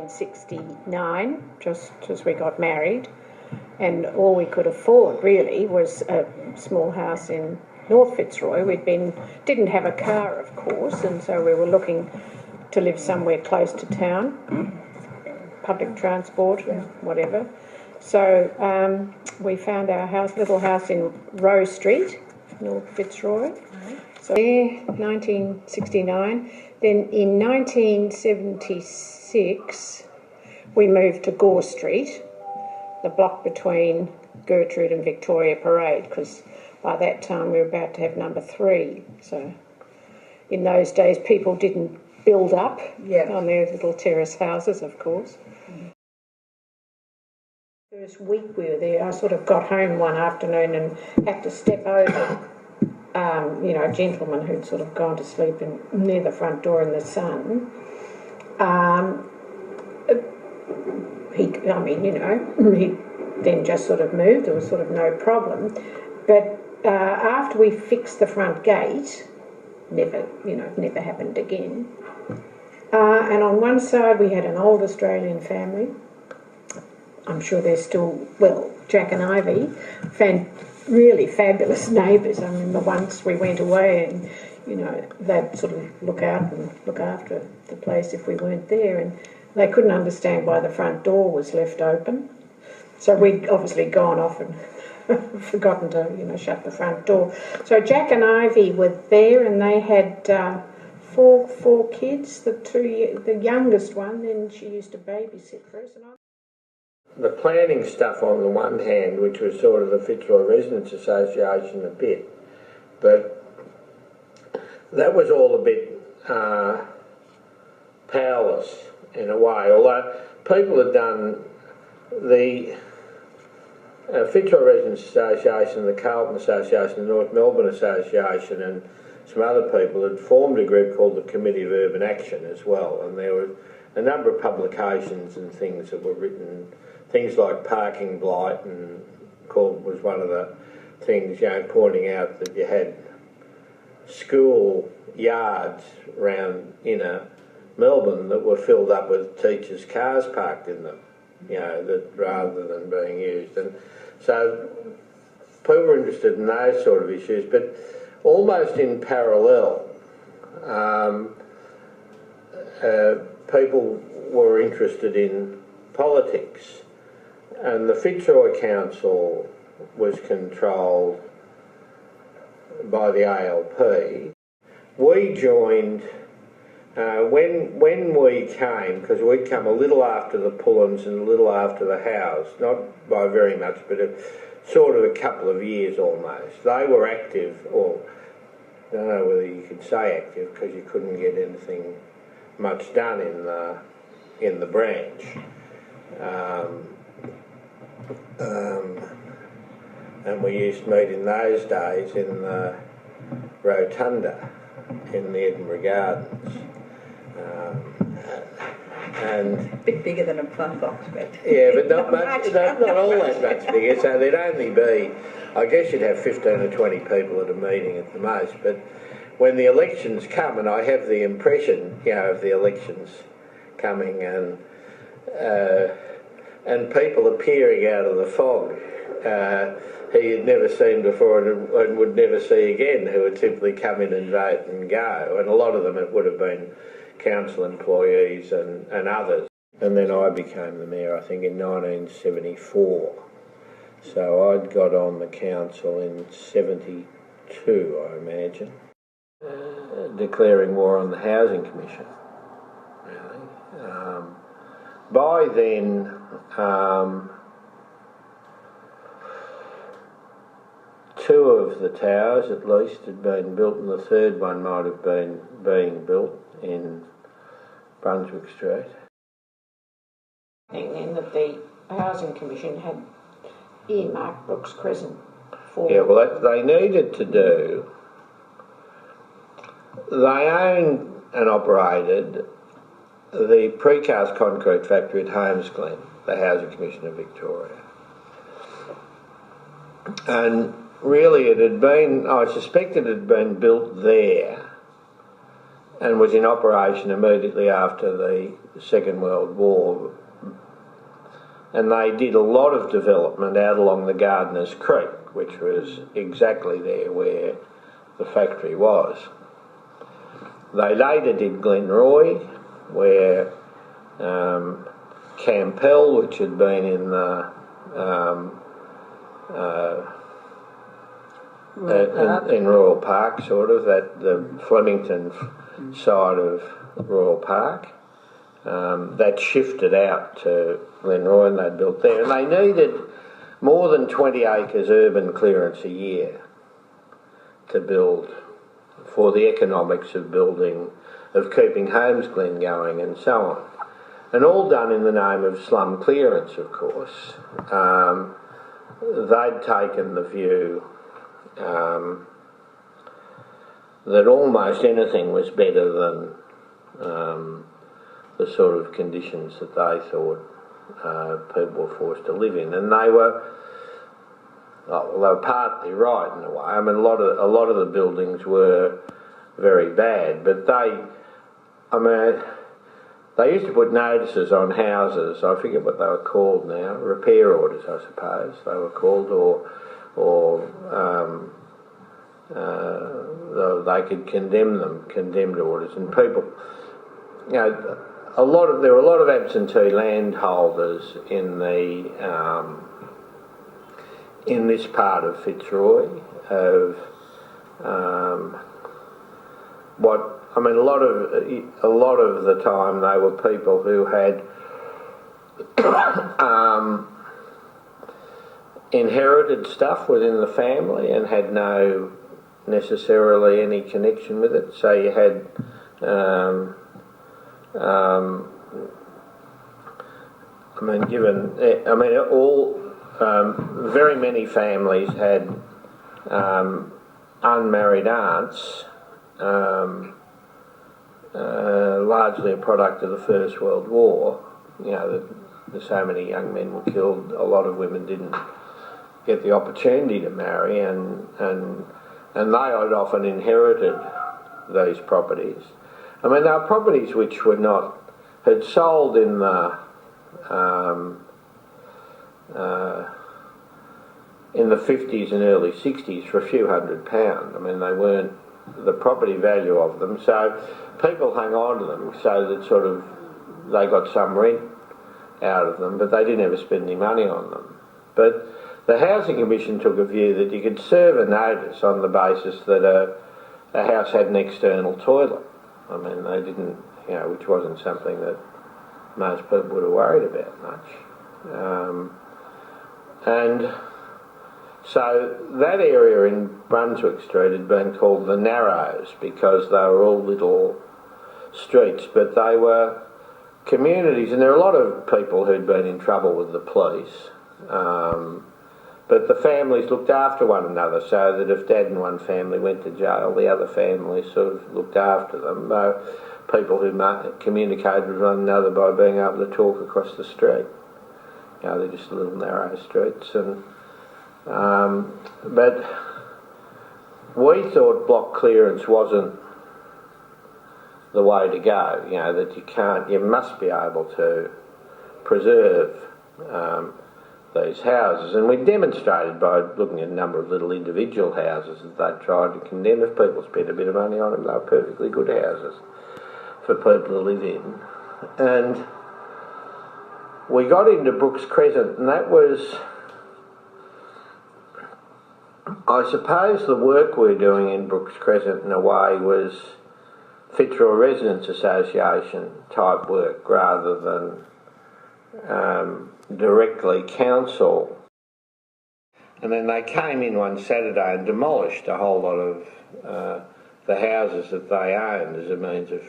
1969, just as we got married, and all we could afford really was a small house in North Fitzroy. Didn't have a car, of course, and so we were looking to live somewhere close to town, public transport, whatever. So we found our little house in Rowe Street, North Fitzroy. So there, 1969. Then in 1976, we moved to Gore Street, the block between Gertrude and Victoria Parade, because by that time we were about to have number 3. So in those days, people didn't build up on their little terrace houses, of course. First week we were there, I sort of got home one afternoon and had to step over, a gentleman who'd sort of gone to sleep near the front door in the sun. He then just sort of moved. There was sort of no problem. But after we fixed the front gate, never happened again. And on one side we had an old Australian family. I'm sure they're still, Jack and Ivy, really fabulous neighbours. I remember once we went away and, they'd sort of look out and look after the place if we weren't there, and they couldn't understand why the front door was left open. So we'd obviously gone off and forgotten to, shut the front door. So Jack and Ivy were there, and they had four kids. The youngest one, then she used to babysit for us. The planning stuff on the one hand, which was sort of the Fitzroy Residents Association a bit, but that was all a bit powerless in a way, although people had done the Fitzroy Residents Association, the Carlton Association, the North Melbourne Association, and some other people had formed a group called the Committee of Urban Action as well, and there were a number of publications and things that were written, things like Parking Blight, and was one of the things, pointing out that you had school yards around inner Melbourne that were filled up with teachers' cars parked in them, that rather than being used. And so people were interested in those sort of issues, but almost in parallel, people were interested in politics. And the Fitzroy Council was controlled by the ALP. We joined, when we came, because we'd come a little after the Pullens and a little after the Howes, not by very much, but sort of a couple of years almost. They were active, or I don't know whether you could say active, because you couldn't get anything much done in the branch. And we used to meet in those days in the Rotunda in the Edinburgh Gardens. And a bit bigger than a plum box, but but not much, not all that much bigger. So there'd only be, I guess you'd have 15 or 20 people at a meeting at the most. But when the elections come, and I have the impression, of the elections coming and people appearing out of the fog he had never seen before and would never see again, who would simply come in and vote and go. And a lot of them, it would have been council employees and others. And then I became the mayor, I think, in 1974. So I'd got on the council in 72, I imagine, declaring war on the Housing Commission, really. By then, two of the towers at least had been built, and the third one might have been being built in Brunswick Street. And then that the Housing Commission had earmarked Brookes Crescent for... Yeah, well, that they needed to do... They owned and operated the precast concrete factory at Holmes Glen, the Housing Commission of Victoria. And really it had been, I suspect it had been built there, and was in operation immediately after the Second World War. And they did a lot of development out along the Gardeners Creek, which was exactly there where the factory was. They later did Glenroy, where Campbell, which had been in the in Royal Park, sort of, at the Flemington side of Royal Park, that shifted out to Glenroy and they built there. And they needed more than 20 acres urban clearance a year to build, for the economics of building, of keeping Holmes Glen going and so on. And all done in the name of slum clearance, of course. They'd taken the view that almost anything was better than the sort of conditions that they thought people were forced to live in. And they were partly right in a way. I mean, a lot of the buildings were very bad, but they used to put notices on houses. I forget what they were called now. Repair orders, I suppose they were called, or they could condemned orders, and people, you know, there were a lot of absentee landholders in this part of Fitzroy. A lot of the time they were people who had inherited stuff within the family and had no necessarily any connection with it. So you had very many families had unmarried aunts, largely a product of the First World War. You know, so many young men were killed. A lot of women didn't get the opportunity to marry, and they had often inherited these properties. I mean, they were properties which had sold in the 50s and early 60s for a few £100. I mean, they weren't the property value of them, so people hung on to them so that sort of they got some rent out of them, but they didn't ever spend any money on them. But the Housing Commission took a view that you could serve a notice on the basis that a house had an external toilet. I mean, they didn't, you know, which wasn't something that most people would have worried about much. And so that area in Brunswick Street had been called the Narrows because they were all little streets, but they were communities, and there were a lot of people who'd been in trouble with the police. But the families looked after one another, so that if Dad and one family went to jail, the other family sort of looked after them. People who communicated with one another by being able to talk across the street. You know, they're just little narrow streets. But we thought block clearance wasn't the way to go. You know, that you must be able to preserve these houses, and we demonstrated by looking at a number of little individual houses that they tried to condemn. If people spent a bit of money on them, they were perfectly good houses for people to live in. And we got into Brookes Crescent, and that was, I suppose, the work we're doing in Brookes Crescent in a way was Fitzroy Residents Association type work rather than directly council. And then they came in one Saturday and demolished a whole lot of the houses that they owned as a means of,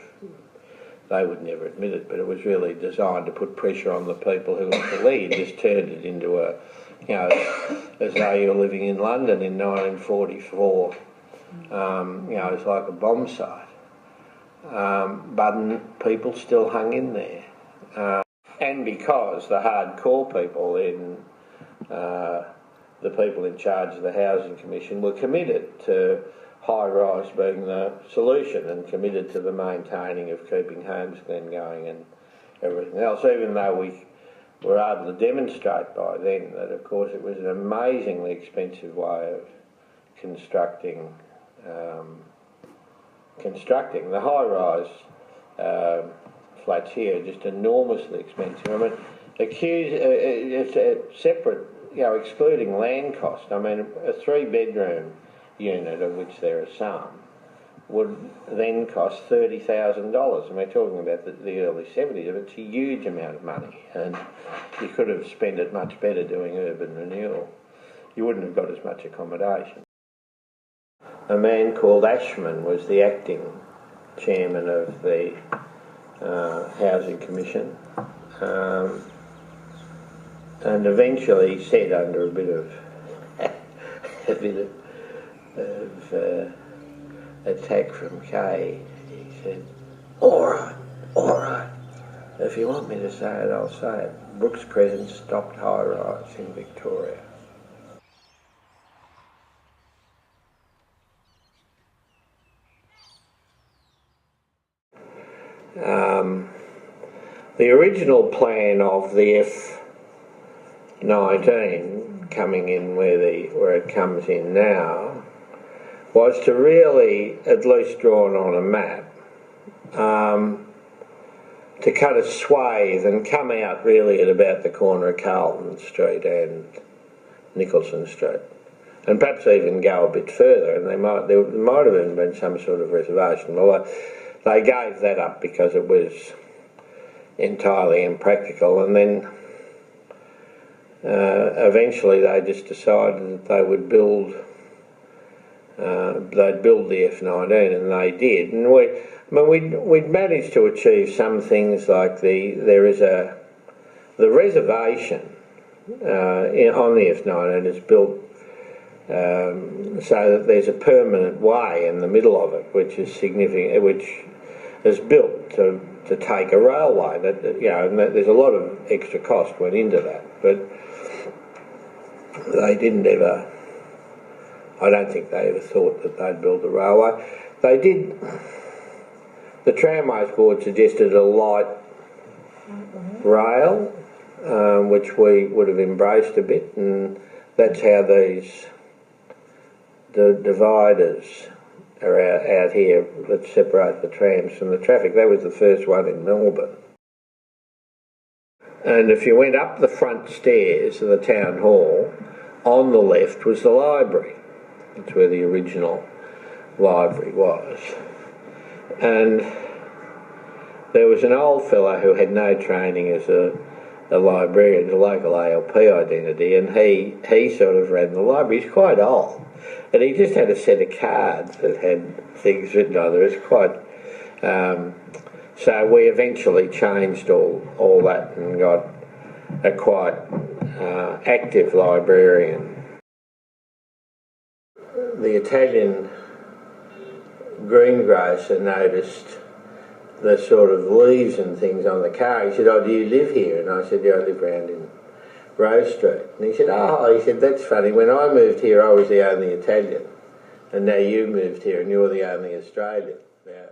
they would never admit it, but it was really designed to put pressure on the people who were the lead. Just turned it into a, you know, as though you were living in London in 1944. You know, it's like a bomb site. But people still hung in there. And because the hardcore people the people in charge of the Housing Commission were committed to high rise being the solution, and committed to the maintaining of keeping Homestead going and everything else, even though we were able to demonstrate by then that of course it was an amazingly expensive way of constructing the high rise flats here are just enormously expensive. I mean, it's a separate, excluding land cost. I mean, a 3-bedroom unit, of which there are some, would then cost $30,000, and we're talking about the early 70s. It's a huge amount of money, and you could have spent it much better doing urban renewal. You wouldn't have got as much accommodation. A man called Ashman was the acting chairman of the Housing Commission, and eventually he said, under a bit of attack from Kay, he said, all right, if you want me to say it, I'll say it. Brookes Crescent stopped high rise in Victoria. The original plan of the F19 coming in where it comes in now was to really, at least drawn on a map, to cut a swathe and come out really at about the corner of Carlton Street and Nicholson Street, and perhaps even go a bit further. And there might have even been some sort of reservation. Well, they gave that up because it was entirely impractical, and then eventually they just decided that they would they'd build the F19, and they did. And we'd managed to achieve some things like the reservation on the F19 is built so that there's a permanent way in the middle of it, which is significant, which is built to take a railway. And there's a lot of extra cost went into that, but they didn't ever. I don't think they ever thought that they'd build a railway. They did. The Tramways Board suggested a light rail, which we would have embraced a bit, and that's how the dividers are out here that separate the trams from the traffic. That was the first one in Melbourne. And if you went up the front stairs of the town hall, on the left was the library. That's where the original library was. And there was an old fellow who had no training as a librarian, a local ALP identity, and he sort of ran the library. He's quite old. And he just had a set of cards that had things written on them. It was quite... so we eventually changed all that and got a quite active librarian. The Italian greengrocer noticed the sort of leaves and things on the car. He said, "Oh, do you live here?" And I said, "Yeah, I live round in Rose Street." And he said, "Oh," he said, "that's funny. When I moved here, I was the only Italian, and now you moved here and you're the only Australian." Now,